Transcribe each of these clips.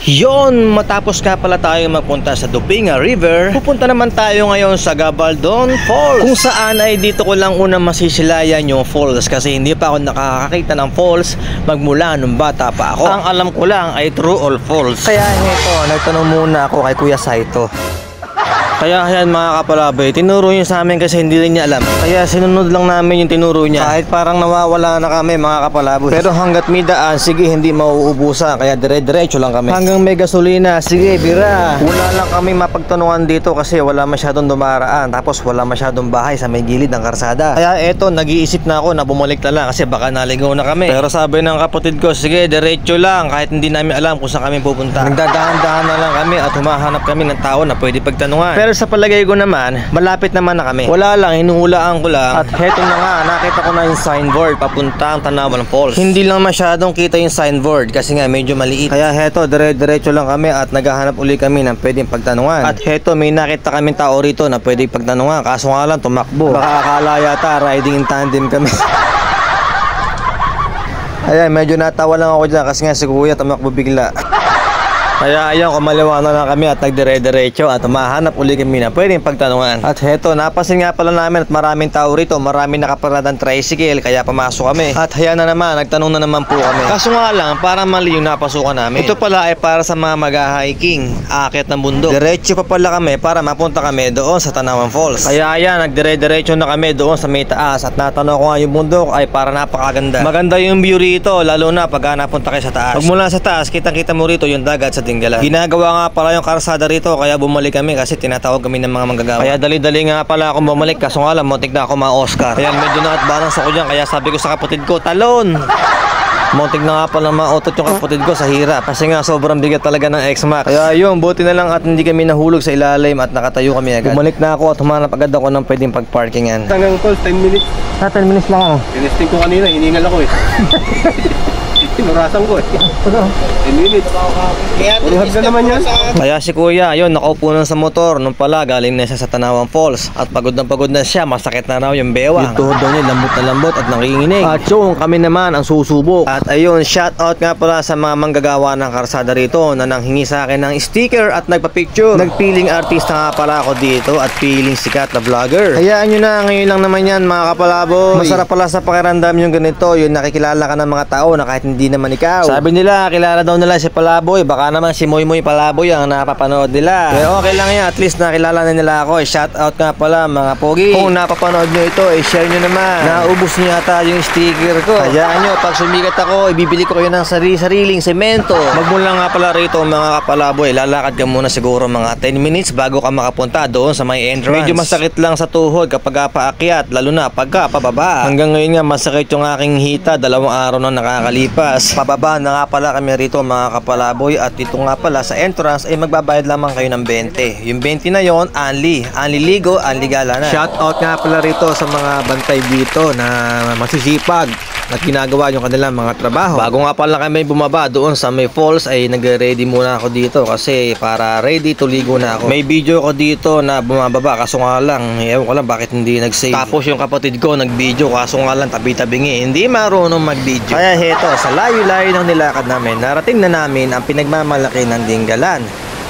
Yon, matapos nga pala tayo magpunta sa Dupinga River, pupunta naman tayo ngayon sa Gabaldon Falls, kung saan ay dito ko lang unang masisilayan yung falls kasi hindi pa ako nakakakita ng falls magmula nung bata pa ako. Ang alam ko lang ay True All Falls. Kaya heto, nagtanong muna ako kay Kuya Saito. Kaya yan mga kapalabay, tinuro niya sa amin kasi hindi rin niya alam. Kaya sinunod lang namin yung tinuro niya. Kahit parang nawawala na kami mga kapalabay. Pero hanggat may daan, sige hindi mauubusan. Kaya dire-diretso lang kami. Hanggang may gasolina, sige bira. Wala lang kami mapagtanungan dito kasi wala masyadong dumaraan. Tapos wala masyadong bahay sa may gilid ng karsada. Kaya eto, nag-iisip na ako na bumalik na lang kasi baka naligaw na kami. Pero sabi ng kapatid ko, sige diretso lang kahit hindi namin alam kung saan kami pupunta. Nagdadahan-dahan na lang kami at humahanap kami ng tao na pwede pagtanungan. Pero sa palagay ko naman, malapit naman na kami. Wala lang, hinuhulaan ko lang. At heto na nga, nakita ko na yung signboard papuntang Tanawan Falls. Hindi lang masyadong kita yung signboard kasi nga medyo maliit. Kaya heto, dire-diretso lang kami at naghahanap uli kami ng pwedeng pagtanungan. At heto, may nakita kaming tao rito na pwedeng pagtanungan. Kaso nga lang, tumakbo. Baka akala yata riding in tandem kami. Ayan, medyo natawa lang ako dyan kasi nga si Kuya tumakbo bigla. Kaya ayun, kumaliwana na kami at nagdire-diretso at mahanap uli kami na pwedeng pagtanungan. At heto, napansin nga pala namin at maraming tao rito, maraming nakaparadang tricycle kaya pumasok kami. At haya na naman, nagtanong na naman po kami. Kaso nga lang, parang mali yung napasukan namin. Ito pala ay para sa mga mag-hiking, aakyat ng bundok. Diretso pa pala kami para mapunta kami doon sa Tanawan Falls. Kaya ayan, nagdire-diretso na kami doon sa may taas at natanong ko nga yung bundok ay para napakaganda. Maganda yung view rito, lalo na pag napunta kayo sa taas. Pag mula sa taas, kitang-kita mo rito yung dagat sa Dingalan. Ginagawa nga pala yung karsada rito kaya bumalik kami kasi tinatawag kami ng mga manggagawa. Kaya dali-dali nga pala akong bumalik kaso nga lang muntik na ako ma-Oscar. Kaya medyo na-advance ako dyan kaya sabi ko sa kapatid ko, talon! Muntik na nga pala ma-autot yung kapatid ko sa hirap kasi nga sobrang bigat talaga ng X-Max. Kaya yun, buti na lang at hindi kami nahulog sa ilalim at nakatayo kami agad. Bumalik na ako at humanap agad ako ng pwedeng pag-parkingan. Hanggang Falls, 10 minutes. 10 minutes lang. Tinesting ko kanina, hiningal ako eh. Tinurasan ko eh. 10 minutes. Uruhag na naman yan. Kaya si Kuya, ayun, nakaupo na sa motor. Nung pala, galing na siya sa Tanawan Falls. At pagod na siya, masakit na raw yung bewa. Yung tuhod daw niya, lambot na lambot at nanginginig. At yung kami naman ang susubok. At ayun, shout out nga pala sa mga manggagawa ng karsada rito na nanghingi sa akin ng sticker at nagpa-picture. Nagpiling artista nga pala ako dito at piling sikat na vlogger. Hayaan nyo na, ngayon lang naman yan mga kapalaboy. Masarap pala sa pakiramdam yung ganito, yung nakikilala ka ng mga tao na kahit hindi naman ikaw. Sabi nila, kilala daw nila si Palaboy. Baka naman si Moy Moy Palaboy ang napapanood nila. Pero okay lang yan, at least nakilala na nila ako. Shout out nga pala mga pogi. Kung napapanood nyo ito, share nyo naman. Naubos nyo yata yung sticker ko. Hayaan nyo, pag sumikat ako, ibibili ko kayo ng sariling semento. Magmula nga pala rito mga kapalaboy, lalakad ka muna siguro mga 10 minutes bago ka makapunta doon sa may entrance. Medyo masakit lang sa tuhod kapag paakyat, lalo na pagka pababa. Hanggang ngayon nga masakit yung aking hita, 2 araw na nakakalipas. Pababa na nga pala kami rito mga kapalaboy at dito nga pala sa entrance ay magbabayad lamang kayo ng 20. Yung 20 na yon, only ligo, only gala na. Shout out nga pala rito sa mga bantay dito na masisipag at ginagawa yung kanilang mga trabaho. Bago nga pala kami bumaba doon sa may falls ay nagre-ready muna ako dito kasi para ready to ligo na ako. May video ko dito na bumababa kaso nga lang, ewan ko lang bakit hindi nag-save. Tapos yung kapatid ko nag-video kaso nga lang tabi-tabingi, hindi marunong mag-video. Kaya heto, sa layo-layo ng nilakad namin, narating na namin ang pinagmamalaki ng Dingalan,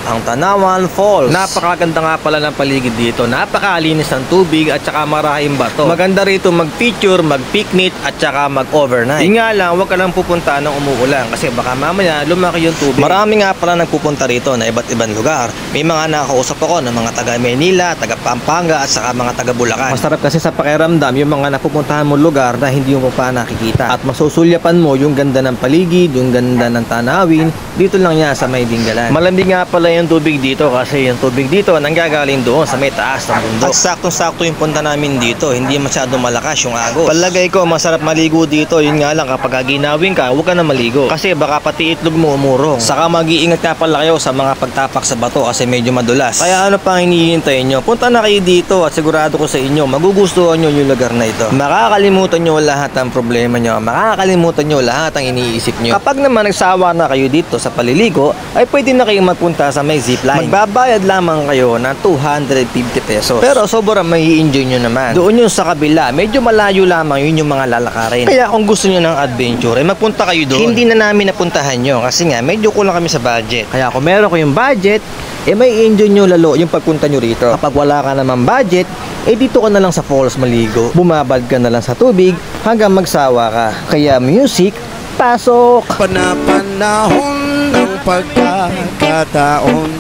ang Tanawan Falls. Napakaganda nga pala ng paligid dito. Napakalinis ng tubig at saka maraming bato. Maganda rito mag-picture, mag-picnic at saka mag-overnight. Yun nga lang, huwag ka lang pupunta ng umuulan kasi baka mamaya lumaki yung tubig. Marami nga pala nagpupunta rito na iba't ibang lugar. May mga nakausap ako ng mga taga Manila, taga Pampanga at saka mga taga Bulacan. Masarap kasi sa pakiramdam yung mga napupuntahan mo lugar na hindi mo pa nakikita. At masusulyapan mo yung ganda ng paligid, yung ganda ng tanawin. Dito lang yan sa may Dingalan. Malamig nga pala yung tubig dito kasi yung tubig dito nanggagaling doon sa may taas ng bundok. At saktong-sakto yung punta namin dito, hindi masyado malakas yung agos. Palagay ko masarap maligo dito, yun nga lang kapag ginawin ka, huwag ka na maligo kasi baka pati itlog mo umurong. Saka mag-iingat ka pala kayo sa mga pagtapak sa bato kasi medyo madulas. Kaya ano pang hinihintay nyo? Punta na kayo dito at sigurado ko sa inyo, magugustuhan nyo yung lugar na ito. Makakalimutan nyo lahat ng problema nyo, makakalimutan nyo lahat ng iniisip nyo. Kapag naman nagsawa na kayo dito sa paliligo, ay pwede na kayong magpunta sa may zipline. Magbabayad lamang kayo ng 250 pesos. Pero sobrang may enjoy nyo naman. Doon yung sa kabila, medyo malayo lamang yun yung mga lalakarin. Kaya kung gusto nyo ng adventure, ay magpunta kayo doon. Hindi na namin napuntahan nyo kasi nga medyo kulang kami sa budget. Kaya kung meron kayong budget, may enjoy nyo lalo yung pagpunta nyo rito. Kapag wala ka naman budget, dito ka na lang sa falls maligo. Bumabad ka na lang sa tubig hanggang magsawa ka. Kaya music, pasok! Panapanahon ng pagkakataon,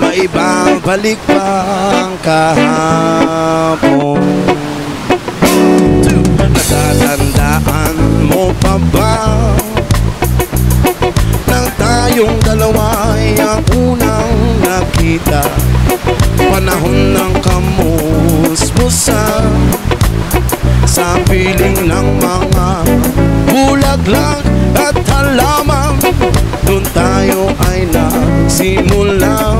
maibabalik pa ang kahapon. Natatandaan mo pa ba nang tayong dalawa ay ang unang nakita? Panahon ng kamusmusan sa piling ng mga bulaklak at halaman. Doon tayo ay nagsimula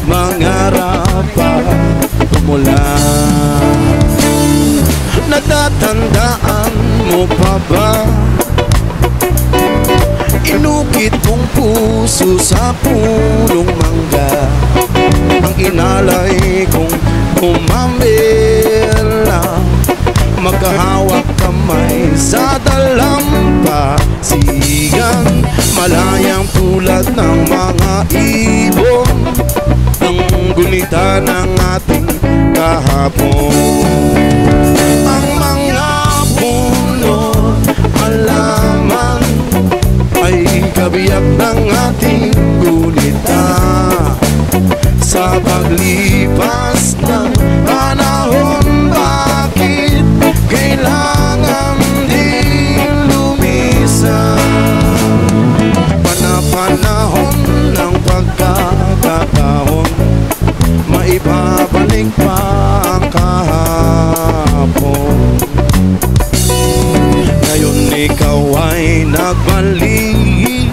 mangarap pa tumula. Natatandaan mo pa ba inukit mong puso sa pulong mangga? Ang inalay kong umambela, magkahawak kamay sa dalampasigan, malayang tulad ng mga ibon, ang gunita ng ating kahapon. Ang mga puno, halaman ay kabiyak ng ating gunita. Sa paglipas ng panahon, bakit kailangan din lumisan? Panapanahon ng pagkakataon, maibabalik pa ang kahapon. Ngayon ikaw ay nagbalik,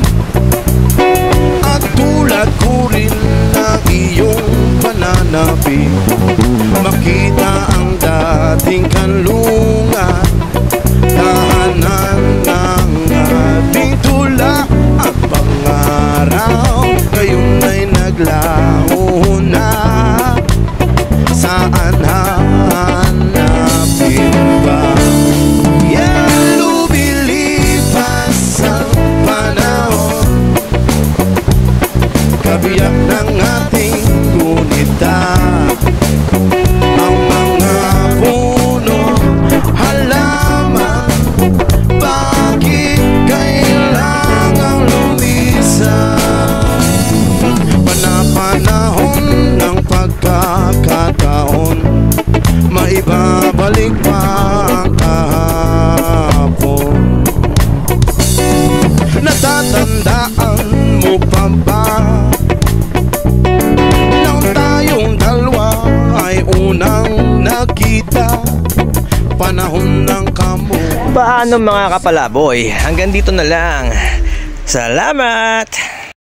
at tulad ko rin na iyong pananapin, makita ang dating kanlungan, tahanan ng ating tula at pangaraw. Ngayon ay naglaho na, saan hanapin ba? Lumilipas ang panahon, kabiyak ng ating gunita. Ang mga puno, halaman, bakit kailangang lumisan? Panapanahon ng pagkakataon, maibabalik pa ang kahapon. Natatandaan mo pa ba nang tayong dalawa ay unang nakita? Panahon ng kamo. Paano mga kapalaboy? Hanggang dito na lang. Salamat!